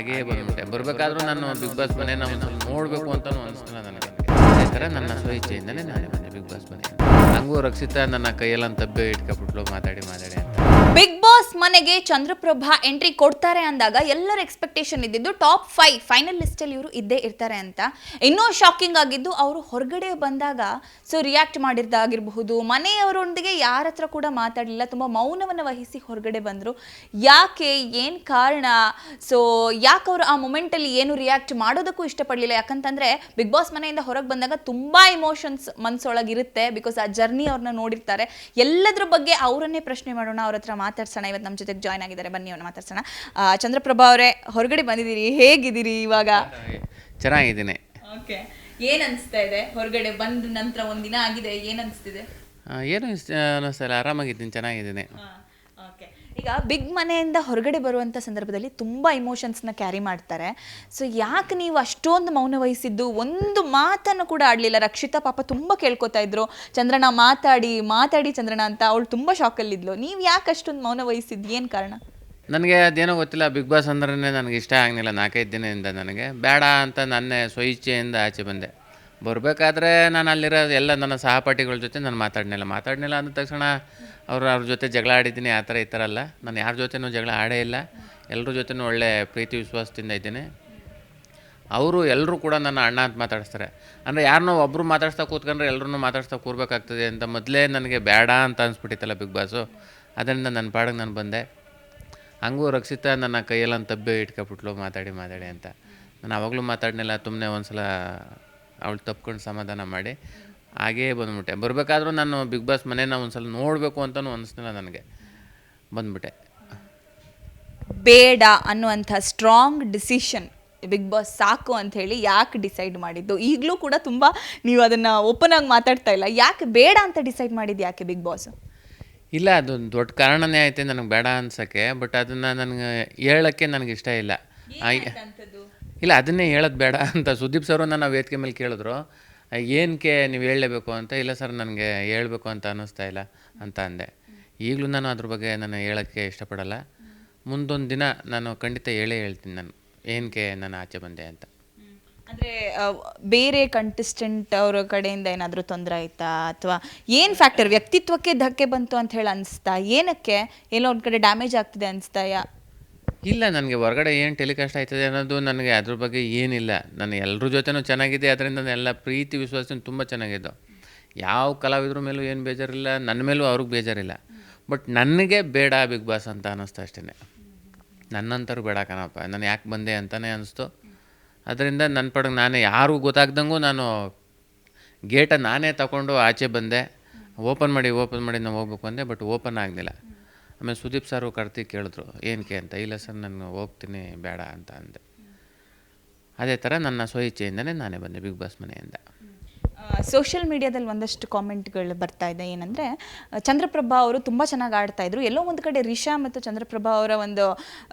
ಹಾಗೇ ಬಂದ್ಬಿಟ್ಟೆ. ಬರಬೇಕಾದ್ರೂ ನಾನು ಬಿಗ್ ಬಾಸ್ ಮನೇನ ಒಂದು ಸ್ವಲ್ಪ ನೋಡಬೇಕು ಅಂತಲೂ ಅನಿಸ್ತಿಲ್ಲ ನನಗೆ. ಅದೇ ಥರ ನನ್ನ ಸ್ವಇಚ್ಛೆಯಿಂದಲೇ ನಾನೇ ಬಂದೆ ಬಿಗ್ ಬಾಸ್ ಮನೆಗೆ. ಹಂಗೂ ರಕ್ಷಿತಾ ನನ್ನ ಕೈಯೆಲ್ಲ ತಬ್ಬೆ ಇಟ್ಕೊಬಿಟ್ಲು ಮಾತಾಡಿ ಮಾತಾಡಿ ಅಂತ. ಬಿಗ್ ಬಾಸ್ ಮನೆಗೆ ಚಂದ್ರಪ್ರಭಾ ಎಂಟ್ರಿ ಕೊಡ್ತಾರೆ ಅಂದಾಗ ಎಲ್ಲರ ಎಕ್ಸ್ಪೆಕ್ಟೇಷನ್ ಇದ್ದಿದ್ದು ಟಾಪ್ 5 ಫೈನಲ್ ಲಿಸ್ಟಲ್ಲಿ ಇವರು ಇದ್ದೇ ಇರ್ತಾರೆ ಅಂತ. ಇನ್ನೂ ಶಾಕಿಂಗ್ ಆಗಿದ್ದು ಅವರು ಹೊರಗಡೆ ಬಂದಾಗ ರಿಯಾಕ್ಟ್ ಮಾಡಿದ್ದಾಗಿರಬಹುದು, ಮನೆಯವರೊಂದಿಗೆ ಯಾರ ಹತ್ರ ಕೂಡ ಮಾತಾಡಲಿಲ್ಲ, ತುಂಬ ಮೌನವನ್ನು ವಹಿಸಿ ಹೊರಗಡೆ ಬಂದರು. ಯಾಕೆ, ಏನು ಕಾರಣ? ಯಾಕೆ ಅವರು ಆ ಮೊಮೆಂಟಲ್ಲಿ ಏನು ರಿಯಾಕ್ಟ್ ಮಾಡೋದಕ್ಕೂ ಇಷ್ಟಪಡಲಿಲ್ಲ? ಯಾಕಂತಂದರೆ ಬಿಗ್ ಬಾಸ್ ಮನೆಯಿಂದ ಹೊರಗೆ ಬಂದಾಗ ತುಂಬ ಇಮೋಷನ್ಸ್ ಮನಸ್ಸೊಳಗಿರುತ್ತೆ. ಬಿಕಾಸ್ ಆ ಜರ್ನಿ ಅವ್ರನ್ನ ನೋಡಿರ್ತಾರೆ. ಎಲ್ಲದ್ರ ಬಗ್ಗೆ ಅವರನ್ನೇ ಪ್ರಶ್ನೆ ಮಾಡೋಣ, ಅವ್ರ ಹತ್ರ ಮಾತಾಡ್ಸೋಣ. ಇವತ್ತು ನಮ್ಮ ಜೊತೆಗೆ ಜಾಯ್ನ್ ಆಗಿದ್ದಾರೆ, ಬನ್ನಿ ಅವ್ರನ್ನ ಮಾತಾಡ್ಸೋಣ. ಚಂದ್ರಪ್ರಭಾ ಅವರೇ, ಹೊರಗಡೆ ಬಂದಿದ್ದೀರಿ, ಹೇಗಿದ್ದೀರಿ ಇವಾಗ? ಚೆನ್ನಾಗಿದ್ದೀನಿ. ಓಕೆ, ಏನು ಅನಿಸ್ತಾ ಇದೆ ಹೊರಗಡೆ ಬಂದ ನಂತರ? ಒಂದಿನ ಆಗಿದೆ, ಏನು ಅನಿಸ್ತಿದೆ? ಏನು ಅನ್ನಿಸ್ತಾಯಿಲ್ಲ, ಆರಾಮಾಗಿದ್ದೀನಿ, ಚೆನ್ನಾಗಿದ್ದೀನಿ. ಓಕೆ, ಈಗ ಬಿಗ್ ಮನೆಯಿಂದ ಹೊರಗಡೆ ಬರುವಂಥ ಸಂದರ್ಭದಲ್ಲಿ ತುಂಬ ಇಮೋಷನ್ಸ್ನ ಕ್ಯಾರಿ ಮಾಡ್ತಾರೆ. ಯಾಕೆ ನೀವು ಅಷ್ಟೊಂದು ಮೌನ ವಹಿಸಿದ್ದು? ಒಂದು ಮಾತನ್ನು ಕೂಡ ಆಡಲಿಲ್ಲ. ರಕ್ಷಿತಾ ಪಾಪ ತುಂಬ ಕೇಳ್ಕೊತಾ ಇದ್ರು, ಚಂದ್ರಣ್ಣ ಮಾತಾಡಿ ಮಾತಾಡಿ ಚಂದ್ರಣ್ಣ ಅಂತ. ಅವಳು ತುಂಬ ಶಾಕಲ್ಲಿದ್ಲು. ನೀವು ಯಾಕೆ ಅಷ್ಟೊಂದು ಮೌನ ವಹಿಸಿದ್ದು? ಏನು ಕಾರಣ? ನನಗೆ ಅದೇನೋ ಗೊತ್ತಿಲ್ಲ, ಬಿಗ್ ಬಾಸ್ ಅಂದ್ರೆ ನನಗೆ ಇಷ್ಟ ಆಗಲಿಲ್ಲ. 4-5 ದಿನದಿಂದ ನನಗೆ ಬೇಡ ಅಂತ ನನ್ನೇ ಸ್ವಇಚ್ಛೆಯಿಂದ ಆಚೆ ಬಂದೆ. ಬರಬೇಕಾದ್ರೆ ನಾನು ಅಲ್ಲಿರೋ ಎಲ್ಲ ನನ್ನ ಸಹಪಾಠಿಗಳ ಜೊತೆ ನಾನು ಮಾತಾಡಲಿಲ್ಲ ಅಂದ ತಕ್ಷಣ ಅವ್ರ ಜೊತೆ ಜಗಳ ಆಡಿದ್ದೀನಿ. ಆ ಥರ ಈ ಥರ ಅಲ್ಲ, ನಾನು ಯಾರ ಜೊತೆನೂ ಜಗಳ ಆಡೇ ಇಲ್ಲ. ಎಲ್ಲರ ಜೊತೆನೂ ಒಳ್ಳೆ ಪ್ರೀತಿ ವಿಶ್ವಾಸದಿಂದ ಇದ್ದೀನಿ. ಅವರು ಎಲ್ಲರೂ ಕೂಡ ನನ್ನ ಅಣ್ಣ ಅಂತ ಮಾತಾಡಿಸ್ತಾರೆ. ಅಂದರೆ ಯಾರನ್ನೋ ಒಬ್ಬರು ಮಾತಾಡ್ಸ್ತಾ ಕೂತ್ಕೊಂಡ್ರೆ ಎಲ್ಲರೂ ಮಾತಾಡ್ಸ್ತಾ ಕೂರ್ಬೇಕಾಗ್ತದೆ ಅಂತ ಮೊದಲೇ ನನಗೆ ಬೇಡ ಅಂತ ಅನಿಸ್ಬಿಟ್ಟಿತ್ತಲ್ಲ ಬಿಗ್ ಬಾಸು. ಅದರಿಂದ ನನ್ನ ಪಾಡಿಗೆ ನಾನು ಬಂದೆ. ಹಂಗೂ ರಕ್ಷಿತಾ ನನ್ನ ಕೈಯೆಲ್ಲ ತಬ್ಬೆ ಇಟ್ಕೊಬಿಟ್ಲು ಮಾತಾಡಿ ಮಾತಾಡಿ ಅಂತ. ನಾನು ಆವಾಗಲೂ ಮಾತಾಡಲಿಲ್ಲ, ಸುಮ್ಮನೆ ಒಂದು ಸಲ ಅವಳು ತಪ್ಕೊಂಡು ಸಮಾಧಾನ ಮಾಡಿ ಹಾಗೇ ಬಂದ್ಬಿಟ್ಟೆ. ಬರಬೇಕಾದ್ರೂ ನಾನು ಬಿಗ್ ಬಾಸ್ ಮನೇನ ಒಂದು ಸಲ ನೋಡಬೇಕು ಅಂತಲೂ ಅನಿಸ್ತಿಲ್ಲ ನನಗೆ, ಬಂದ್ಬಿಟ್ಟೆ. ಬೇಡ ಅನ್ನುವಂಥ ಸ್ಟ್ರಾಂಗ್ ಡಿಸಿಷನ್ ಬಿಗ್ ಬಾಸ್ ಸಾಕು ಅಂತ ಹೇಳಿ ಯಾಕೆ ಡಿಸೈಡ್ ಮಾಡಿದ್ದು? ಈಗಲೂ ಕೂಡ ತುಂಬ ನೀವು ಅದನ್ನು ಓಪನ್ ಆಗಿ ಮಾತಾಡ್ತಾ ಇಲ್ಲ. ಯಾಕೆ ಬೇಡ ಅಂತ ಡಿಸೈಡ್ ಮಾಡಿದ್ದು? ಯಾಕೆ ಬಿಗ್ ಬಾಸ್? ಇಲ್ಲ, ಅದೊಂದು ದೊಡ್ಡ ಕಾರಣನೇ ಐತೆ ನನಗೆ ಬೇಡ ಅನ್ಸೋಕ್ಕೆ. ಬಟ್ ಅದನ್ನು ನನಗೆ ಹೇಳೋಕ್ಕೆ ನನಗೆ ಇಷ್ಟ ಇಲ್ಲ. ಇಲ್ಲ, ಅದನ್ನೇ ಹೇಳೋದು ಬೇಡ ಅಂತ ಸುದೀಪ್ ಸರು ನನ್ನ ವೇದಿಕೆ ಮೇಲೆ ಕೇಳಿದ್ರು, ಏನಕ್ಕೆ ನೀವು ಹೇಳಲೇಬೇಕು ಅಂತ. ಇಲ್ಲ ಸರ್, ನನಗೆ ಹೇಳಬೇಕು ಅಂತ ಅನ್ನಿಸ್ತಾ ಇಲ್ಲ ಅಂತ ಅಂದೆ. ಈಗಲೂ ನಾನು ಅದ್ರ ಬಗ್ಗೆ ನಾನು ಹೇಳೋಕ್ಕೆ ಇಷ್ಟಪಡಲ್ಲ. ಮುಂದೊಂದು ದಿನ ನಾನು ಖಂಡಿತ ಹೇಳ್ತೀನಿ ನಾನು ಏನಕ್ಕೆ ನಾನು ಆಚೆ ಬಂದೆ ಅಂತ. ಅಂದರೆ ಬೇರೆ ಕಂಟೆಸ್ಟೆಂಟ್ ಅವರ ಕಡೆಯಿಂದ ಏನಾದರೂ ತೊಂದರೆ ಆಯಿತಾ, ಅಥವಾ ಏನು ಫ್ಯಾಕ್ಟರ್? ವ್ಯಕ್ತಿತ್ವಕ್ಕೆ ಧಕ್ಕೆ ಬಂತು ಅಂತ ಹೇಳಿ ಅನಿಸ್ತಾ? ಏನಕ್ಕೆ ಎಲ್ಲೋ ಒಂದು ಕಡೆ ಡ್ಯಾಮೇಜ್ ಆಗ್ತಿದೆ ಅನಿಸ್ತಾ? ಇಲ್ಲ, ನನಗೆ ಹೊರಗಡೆ ಏನು ಟೆಲಿಕಾಸ್ಟ್ ಆಯ್ತದೆ ಅನ್ನೋದು ನನಗೆ ಅದ್ರ ಬಗ್ಗೆ ಏನಿಲ್ಲ. ನಾನು ಎಲ್ಲರ ಜೊತೆನೂ ಚೆನ್ನಾಗಿದೆ. ಅದರಿಂದ ಎಲ್ಲ ಪ್ರೀತಿ ವಿಶ್ವಾಸದಿಂದ ತುಂಬ ಚೆನ್ನಾಗಿದ್ದು. ಯಾವ ಕಲಾವಿದ್ರ ಮೇಲೂ ಏನು ಬೇಜಾರಿಲ್ಲ, ನನ್ನ ಮೇಲೂ ಅವ್ರಿಗೆ ಬೇಜಾರಿಲ್ಲ. ಬಟ್ ನನಗೆ ಬೇಡ ಬಿಗ್ ಬಾಸ್ ಅಂತ ಅನ್ನಿಸ್ತು ಅಷ್ಟೇ. ನನ್ನಂತರೂ ಬೇಡ ಕಣಪ್ಪ, ನಾನು ಯಾಕೆ ಬಂದೆ ಅಂತಲೇ ಅನಿಸ್ತು. ಅದರಿಂದ ನನ್ನ ಪಡೆಗೆ ನಾನೇ ಯಾರಿಗೂ ಗೊತ್ತಾಗ್ದಂಗೂ ನಾನು ಗೇಟ ನಾನೇ ತಗೊಂಡು ಆಚೆ ಬಂದೆ. ಓಪನ್ ಮಾಡಿ ನಾವು ಹೋಗ್ಬೇಕು ಅಂದೆ, ಬಟ್ ಓಪನ್ ಆಗಲಿಲ್ಲ. ಆಮೇಲೆ ಸುದೀಪ್ ಸಾರು ಕರ್ತಿ ಕೇಳಿದ್ರು ಏನಕ್ಕೆ ಅಂತ. ಇಲ್ಲ ಸರ್, ನಾನು ಹೋಗ್ತೀನಿ, ಬೇಡ ಅಂತ ಅಂದೆ. ಅದೇ ಥರ ನನ್ನ ಸ್ವಇಚ್ಛೆಯಿಂದಲೇ ನಾನೇ ಬಂದೆ ಬಿಗ್ ಬಾಸ್ ಮನೆಯಿಂದ. ಸೋಷಿಯಲ್ ಮೀಡಿಯಾದಲ್ಲಿ ಒಂದಷ್ಟು ಕಾಮೆಂಟ್ಗಳು ಬರ್ತಾ ಇದೆ. ಏನಂದರೆ, ಚಂದ್ರಪ್ರಭಾ ಅವರು ತುಂಬ ಚೆನ್ನಾಗಿ ಆಡ್ತಾಯಿದ್ರು. ಎಲ್ಲೋ ಒಂದು ಕಡೆ ರಿಷಾ ಮತ್ತು ಚಂದ್ರಪ್ರಭಾ ಅವರ ಒಂದು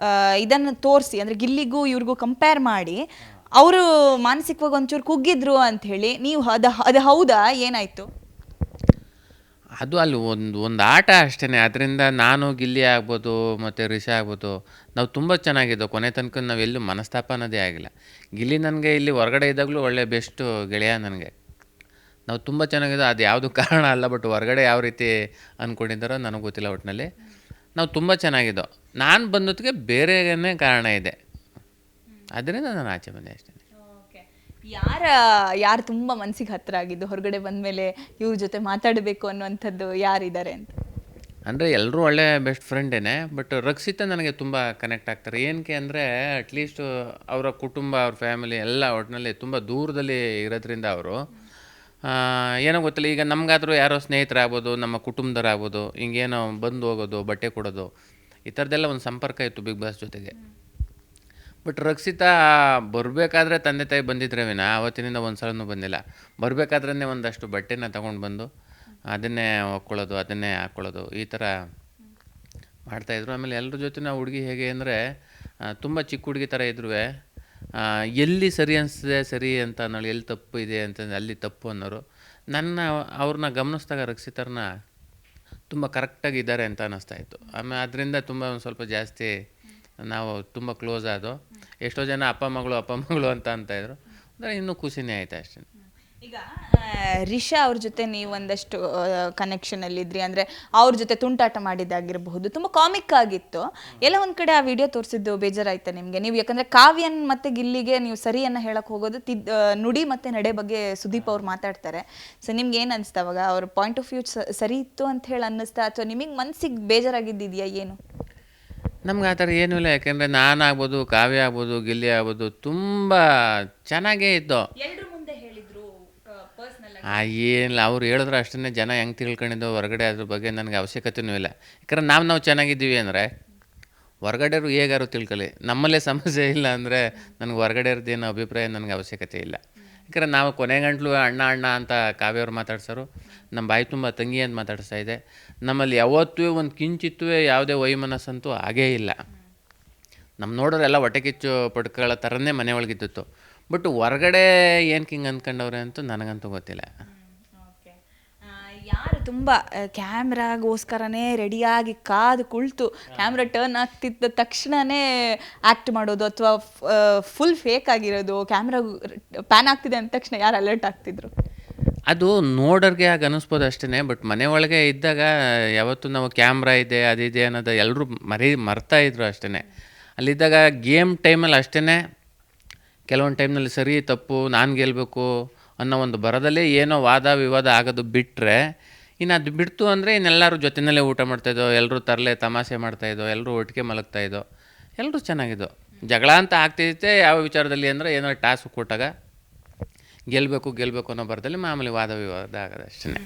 ಇದನ್ನು ತೋರಿಸಿ, ಅಂದರೆ ಗಿಲ್ಲಿಗೂ ಇವ್ರಿಗೂ ಕಂಪೇರ್ ಮಾಡಿ ಅವರು ಮಾನಸಿಕವಾಗಿ ಒಂಚೂರು ಕುಗ್ಗಿದ್ರು ಅಂಥೇಳಿ. ನೀವು ಅದು ಹೌದಾ? ಏನಾಯಿತು? ಅದು ಅಲ್ಲಿ ಒಂದು ಆಟ ಅಷ್ಟೇ. ಅದರಿಂದ ನಾನು ಗಿಲ್ಲಿ ಆಗ್ಬೋದು ಮತ್ತು ರಿಷಾ ಆಗ್ಬೋದು, ನಾವು ತುಂಬ ಚೆನ್ನಾಗಿದ್ದೋ. ಕೊನೆ ತನಕ ನಾವೆಲ್ಲೂ ಮನಸ್ತಾಪ ಅನ್ನೋದೇ ಆಗಿಲ್ಲ. ಗಿಲ್ಲಿ ನನಗೆ ಇಲ್ಲಿ ಹೊರಗಡೆ ಇದ್ದಾಗಲೂ ಒಳ್ಳೆ ಬೆಸ್ಟು ಗೆಳೆಯ ನನಗೆ. ನಾವು ತುಂಬ ಚೆನ್ನಾಗಿದ್ದೋ. ಅದು ಯಾವುದು ಕಾರಣ ಅಲ್ಲ, ಬಟ್ ಹೊರಗಡೆ ಯಾವ ರೀತಿ ಅಂದ್ಕೊಂಡಿದ್ದಾರೋ ನನಗೆ ಗೊತ್ತಿಲ್ಲ. ಒಟ್ಟಿನಲ್ಲಿ ನಾವು ತುಂಬ ಚೆನ್ನಾಗಿದ್ದೋ. ನಾನು ಬಂದೊತ್ತಿಗೆ ಬೇರೆನೇ ಕಾರಣ ಇದೆ, ಅದರಿಂದ ನಾನು ಆಚೆ ಬಂದೆ ಅಷ್ಟೇ. ಯಾರು ತುಂಬ ಮನಸ್ಸಿಗೆ ಹತ್ತಿರ ಆಗಿದ್ದು ಹೊರಗಡೆ ಬಂದಮೇಲೆ ಇವ್ರ ಜೊತೆ ಮಾತಾಡಬೇಕು ಅನ್ನುವಂಥದ್ದು ಯಾರಿದ್ದಾರೆ ಅಂತ? ಅಂದರೆ ಎಲ್ಲರೂ ಒಳ್ಳೆ ಬೆಸ್ಟ್ ಫ್ರೆಂಡೇನೆ. ಬಟ್ ರಕ್ಷಿತಾ ನನಗೆ ತುಂಬ ಕನೆಕ್ಟ್ ಆಗ್ತಾರೆ. ಏನಕ್ಕೆ ಅಂದರೆ, ಅಟ್ಲೀಸ್ಟು ಅವರ ಕುಟುಂಬ, ಅವ್ರ ಫ್ಯಾಮಿಲಿ ಎಲ್ಲ ಒಟ್ಟಿನಲ್ಲಿ ತುಂಬ ದೂರದಲ್ಲಿ ಇರೋದ್ರಿಂದ ಅವರು ಏನೋ ಗೊತ್ತಿಲ್ಲ. ಈಗ ನಮಗಾದರೂ ಯಾರೋ ಸ್ನೇಹಿತರಾಗ್ಬೋದು, ನಮ್ಮ ಕುಟುಂಬದವರಾಗ್ಬೋದು, ಹಿಂಗೇನೋ ಬಂದು ಹೋಗೋದು, ಬಟ್ಟೆ ಕೊಡೋದು, ಈ ಥರದ್ದೆಲ್ಲ ಒಂದು ಸಂಪರ್ಕ ಇತ್ತು ಬಿಗ್ ಬಾಸ್ ಜೊತೆಗೆ. ಬಟ್ ರಕ್ಷಿತಾ ಬರಬೇಕಾದ್ರೆ ತಂದೆ ತಾಯಿ ಬಂದಿದ್ರೆ ವಿನ ಆವತ್ತಿನಿಂದ ಒಂದು ಸಲನೂ ಬಂದಿಲ್ಲ. ಬರಬೇಕಾದ್ರೇ ಒಂದಷ್ಟು ಬಟ್ಟೆನ ತೊಗೊಂಡು ಬಂದು ಅದನ್ನೇ ಹೊಕ್ಕೊಳ್ಳೋದು, ಅದನ್ನೇ ಹಾಕ್ಕೊಳ್ಳೋದು, ಈ ಥರ ಮಾಡ್ತಾಯಿದ್ರು. ಆಮೇಲೆ ಎಲ್ಲರ ಜೊತೆ ನಾವು ಹುಡುಗಿ ಹೇಗೆ ಅಂದರೆ, ತುಂಬ ಚಿಕ್ಕ ಹುಡುಗಿ ಥರ ಇದ್ರೂ ಎಲ್ಲಿ ಸರಿ ಅನಿಸ್ತದೆ ಸರಿ ಅಂತ ಅನ್ನೋಳು, ಎಲ್ಲಿ ತಪ್ಪು ಇದೆ ಅಂತಂದರೆ ಅಲ್ಲಿ ತಪ್ಪು ಅನ್ನೋರು. ಅವ್ರನ್ನ ಗಮನಿಸಿದಾಗ ರಕ್ಷಿತರನ್ನ ತುಂಬ ಕರೆಕ್ಟಾಗಿ ಇದ್ದಾರೆ ಅಂತ ಅನ್ನಿಸ್ತಾಯಿತ್ತು. ಆಮೇಲೆ ಅದರಿಂದ ತುಂಬ ಒಂದು ಸ್ವಲ್ಪ ಜಾಸ್ತಿ ನಾವು ತುಂಬ ಕ್ಲೋಸ್ ಆದೋ. ಎಷ್ಟೋ ಜನ ಅಪ್ಪ ಮಗಳು ಅಂತ ಇದ್ರು. ಅಂದರೆ ಇನ್ನೂ ಖುಷಿನೇ ಆಯ್ತು ಅಷ್ಟೇ. ಈಗ ರಿಷಾ ಅವ್ರ ಜೊತೆ ನೀವು ಒಂದಷ್ಟು ಕನೆಕ್ಷನಲ್ಲಿ ಇದ್ರಿ, ಅಂದರೆ ಅವ್ರ ಜೊತೆ ತುಂಟಾಟ ಮಾಡಿದ್ದಾಗಿರಬಹುದು, ತುಂಬ ಕಾಮಿಕ್ ಆಗಿತ್ತು. ಎಲ್ಲ ಒಂದು ಕಡೆ ಆ ವಿಡಿಯೋ ತೋರಿಸಿದ್ದು ಬೇಜಾರಾಯ್ತಾ ನಿಮಗೆ? ನೀವು ಯಾಕಂದರೆ ಕಾವ್ಯನ್ ಮತ್ತು ಗಿಲ್ಲಿಗೆ ನೀವು ಸರಿಯನ್ನು ಹೇಳಕ್ಕೆ ಹೋಗೋದು ನುಡಿ ಮತ್ತು ನಡೆ ಬಗ್ಗೆ ಸುದೀಪ್ ಅವ್ರು ಮಾತಾಡ್ತಾರೆ. ಸೊ ನಿಮ್ಗೆ ಏನು ಅನಿಸ್ತಾ ಅವಾಗ? ಅವ್ರ ಪಾಯಿಂಟ್ ಆಫ್ ವ್ಯೂ ಸರಿ ಇತ್ತು ಅಂತ ಹೇಳಿ ಅನ್ನಿಸ್ತಾ, ಅಥವಾ ನಿಮಗೆ ಮನಸ್ಸಿಗೆ ಬೇಜಾರಾಗಿದ್ದಿದೆಯಾ ಏನು? ನಮ್ಗೆ ಆ ಥರ ಏನೂ ಇಲ್ಲ. ಯಾಕೆಂದರೆ ನಾನಾಗ್ಬೋದು, ಕಾವ್ಯ ಆಗ್ಬೋದು, ಗಿಲ್ಲಿ ಆಗ್ಬೋದು ತುಂಬ ಚೆನ್ನಾಗೇ ಇದ್ದು. ಏನಿಲ್ಲ, ಅವ್ರು ಹೇಳಿದ್ರು ಅಷ್ಟೇ. ಜನ ಹೆಂಗೆ ತಿಳ್ಕೊಂಡಿದ್ದು ಹೊರಗಡೆ ಅದ್ರ ಬಗ್ಗೆ ನನಗೆ ಅವಶ್ಯಕತೆಯೂ ಇಲ್ಲ. ಯಾಕಂದ್ರೆ ನಾವು ಚೆನ್ನಾಗಿದ್ದೀವಿ ಅಂದರೆ ಹೊರಗಡೆಯವರು ಹೇಗಾರು ತಿಳ್ಕೊಳ್ಳಿ, ನಮ್ಮಲ್ಲೇ ಸಮಸ್ಯೆ ಇಲ್ಲ ಅಂದರೆ ನನಗೆ ಹೊರಗಡೆಯವ್ರದ್ದು ಏನು ಅಭಿಪ್ರಾಯ ನನಗೆ ಅವಶ್ಯಕತೆ ಇಲ್ಲ. ಯಾಕಂದರೆ ನಾವು ಕೊನೆಗಂಟ್ಲು ಅಣ್ಣ ಅಂತ ಕಾವ್ಯವ್ರು ಮಾತಾಡ್ಸೋರು, ನಮ್ಮ ಬಾಯಿ ತುಂಬ ತಂಗಿ ಅಂತ ಮಾತಾಡಿಸ್ತಾ ಇದೆ. ನಮ್ಮಲ್ಲಿ ಯಾವತ್ತೂ ಒಂದು ಕಿಂಚಿತ್ತೂ ಯಾವುದೇ ವೈಮನಸ್ಸಂತೂ ಆಗೇ ಇಲ್ಲ. ನಮ್ಮ ನೋಡೋರೆಲ್ಲ ಹೊಟ್ಟೆ ಕಿಚ್ಚು ಪಡ್ಕೊಳ್ಳೋ ಥರನೇ ಮನೆ ಒಳಗಿದ್ದಿತ್ತು. ಬಟ್ ಹೊರಗಡೆ ಏನು ಹಿಂಗೆ ಅಂದ್ಕೊಂಡವ್ರೆ ಅಂತೂ ನನಗಂತೂ ಗೊತ್ತಿಲ್ಲ. ಯಾರು ತುಂಬ ಕ್ಯಾಮ್ರಾಗೋಸ್ಕರನೇ ರೆಡಿಯಾಗಿ ಕಾದು ಕುಳಿತು ಕ್ಯಾಮ್ರಾ ಟರ್ನ್ ಆಗ್ತಿದ್ದ ತಕ್ಷಣವೇ ಆ್ಯಕ್ಟ್ ಮಾಡೋದು, ಅಥವಾ ಫುಲ್ ಫೇಕ್ ಆಗಿರೋದು, ಕ್ಯಾಮ್ರಾ ಪ್ಯಾನ್ ಆಗ್ತಿದೆ ಅಂದ ತಕ್ಷಣ ಯಾರು ಅಲರ್ಟ್ ಆಗ್ತಿದ್ರು? ಅದು ನೋಡೋರಿಗೆ ಆಗ ಅನ್ನಿಸ್ಬೋದು ಅಷ್ಟೇ. ಬಟ್ ಮನೆ ಒಳಗೆ ಇದ್ದಾಗ ಯಾವತ್ತೂ ನಾವು ಕ್ಯಾಮ್ರಾ ಇದೆ ಅದಿದೆ ಅನ್ನೋದು ಎಲ್ಲರೂ ಮರ್ತಾಯಿದ್ರು ಅಷ್ಟೇ. ಅಲ್ಲಿದ್ದಾಗ ಗೇಮ್ ಟೈಮಲ್ಲಿ ಅಷ್ಟೇ ಕೆಲವೊಂದು ಟೈಮ್ನಲ್ಲಿ ಸರಿ ತಪ್ಪು ನಾನು ಗೆಲ್ಲಬೇಕು ಅನ್ನೋ ಒಂದು ಬರದಲ್ಲೇ ಏನೋ ವಾದ ವಿವಾದ ಆಗೋದು ಬಿಟ್ಟರೆ, ಇನ್ನು ಅದು ಬಿಡ್ತು ಅಂದರೆ ಇನ್ನೆಲ್ಲರೂ ಜೊತೆಯಲ್ಲೇ ಊಟ ಮಾಡ್ತಾಯಿದ್ದೋ, ಎಲ್ಲರೂ ತರಲೆ ತಮಾಷೆ ಮಾಡ್ತಾಯಿದ್ದೋ, ಎಲ್ಲರೂ ಒಟ್ಟಿಗೆ ಮಲಗ್ತಾಯಿದ್ದೋ, ಎಲ್ಲರೂ ಚೆನ್ನಾಗಿದ್ದೋ. ಜಗಳ ಅಂತ ಆಗ್ತಿದ್ದೆ ಯಾವ ವಿಚಾರದಲ್ಲಿ ಅಂದರೆ ಏನೋ ಟಾಸ್ಕ್ ಕೊಟ್ಟಾಗ ಗೆಲ್ಲಬೇಕು ಅನ್ನೋ ಬರದಲ್ಲಿ ಮಾಮೂಲಿ ವಾದ ವಿವಾದ ಆಗೋದು ಅಷ್ಟೇ.